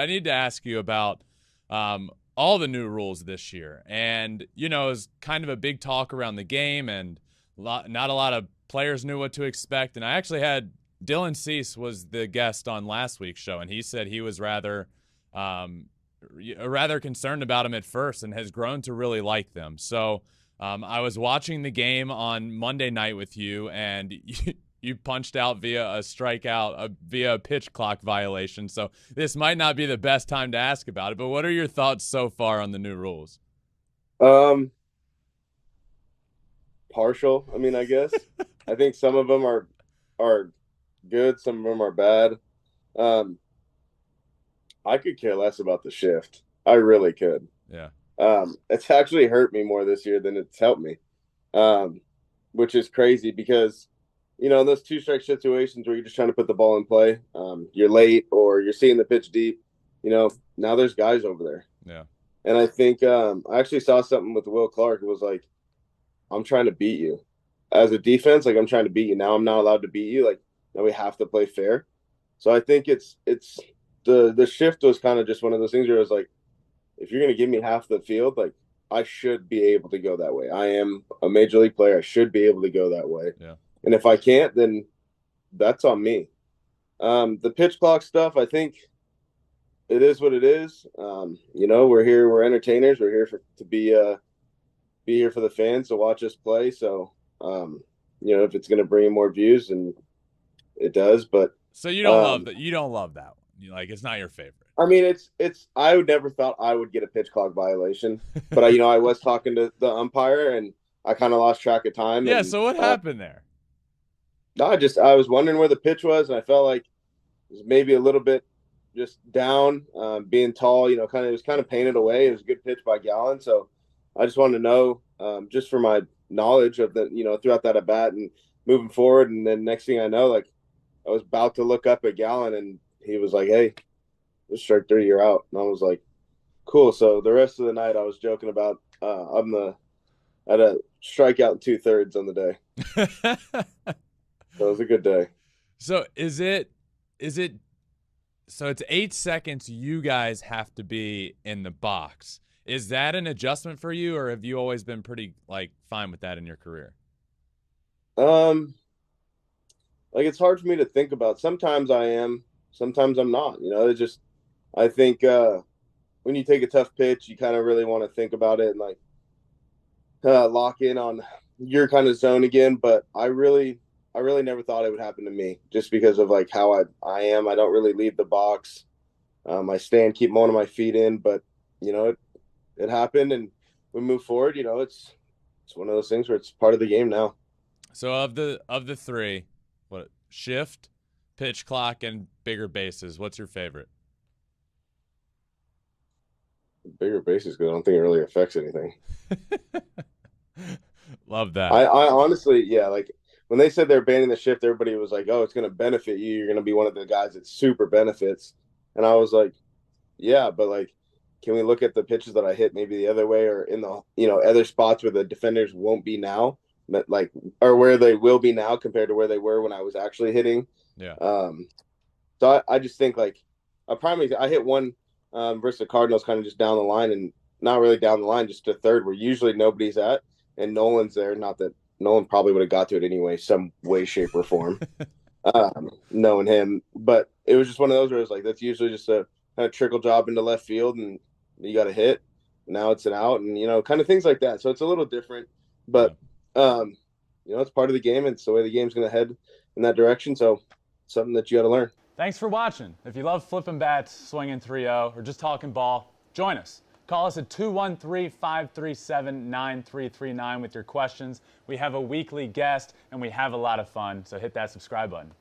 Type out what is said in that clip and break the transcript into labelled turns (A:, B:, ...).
A: I need to ask you about all the new rules this year. And, it was kind of a big talk around the game, and not a lot of players knew what to expect. And I actually had Dylan Cease was the guest on last week's show, and he said he was rather concerned about them at first and has grown to really like them. So I was watching the game on Monday night with you, and you punched out via a strikeout, via a pitch clock violation. So this might not be the best time to ask about it, but what are your thoughts so far on the new rules?
B: Partial. I mean, I guess. I think some of them are good, some of them are bad. Um, I could care less about the shift. I really could.
A: Yeah.
B: It's actually hurt me more this year than it's helped me, um, which is crazy because in those two strike situations where you're just trying to put the ball in play, you're late or you're seeing the pitch deep. Now there's guys over there,
A: Yeah.
B: and I think I actually saw something with Will Clark. It was like, I'm trying to beat you as a defense. Like, I'm trying to beat you. Now I'm not allowed to beat you. Like, now we have to play fair. So I think it's the shift was kind of just one of those things where it was like, if you're going to give me half the field, like, I should be able to go that way. I am a major league player. I should be able to go that way.
A: Yeah.
B: And if I can't, then that's on me. The pitch clock stuff, I think it is what it is. We're here. We're entertainers. We're here to be here for the fans to watch us play. So, if it's going to bring in more views, and it does, but
A: So you don't love that. You don't love that one. It's not your favorite.
B: I mean, it's. I would never thought I would get a pitch clock violation, but I was talking to the umpire, and I kind of lost track of time.
A: Yeah.
B: And,
A: So what happened there?
B: no, I was wondering where the pitch was, and I felt like it was maybe a little bit just down, being tall. It was kind of painted away. It was a good pitch by Gallen, so I just wanted to know, just for my knowledge of the, throughout that at bat and moving forward. And then next thing I know, like, I was about to look up at Gallen, and he was like, "Hey, this strike three, you're out." And I was like, "Cool." So the rest of the night, I was joking about at a strikeout in 2/3 on the day. So it was a good day.
A: So so it's 8 seconds you guys have to be in the box. Is that an adjustment for you, or have you always been pretty fine with that in your career?
B: Like, it's hard for me to think about. Sometimes I am, sometimes I'm not. It's just, I think when you take a tough pitch, you kind of really want to think about it and lock in on your kind of zone again. But I really never thought it would happen to me, just because of how I am. I don't really leave the box. I stand, keep one of my feet in, but it happened, and we move forward. It's one of those things where it's part of the game now.
A: So of the three, what shift, pitch clock, and bigger bases, what's your favorite?
B: Bigger bases, because I don't think it really affects anything.
A: Love that.
B: I honestly, yeah, like when they said they're banning the shift, everybody was like, "Oh, it's going to benefit you. You're going to be one of the guys that super benefits." And I was like, "Yeah, but can we look at the pitches that I hit maybe the other way, or in the other spots where the defenders won't be now, but or where they will be now compared to where they were when I was actually hitting?"
A: Yeah.
B: So I just think I hit one versus the Cardinals, kind of just down the line, and not really down the line, just to third where usually nobody's at, and Nolan's there. Not that Nolan probably would have got to it anyway, some way, shape, or form, knowing him. But it was just one of those where it was like, that's usually just a kind of trickle job into left field, and you got to hit. Now it's an out, and kind of things like that. So it's a little different, but it's part of the game, and it's the way the game's going to head in that direction. So it's something that you got to learn.
A: Thanks for watching. If you love flipping bats, swinging 3-0, or just talking ball, join us. Call us at 213-537-9339 with your questions. We have a weekly guest, and we have a lot of fun, so hit that subscribe button.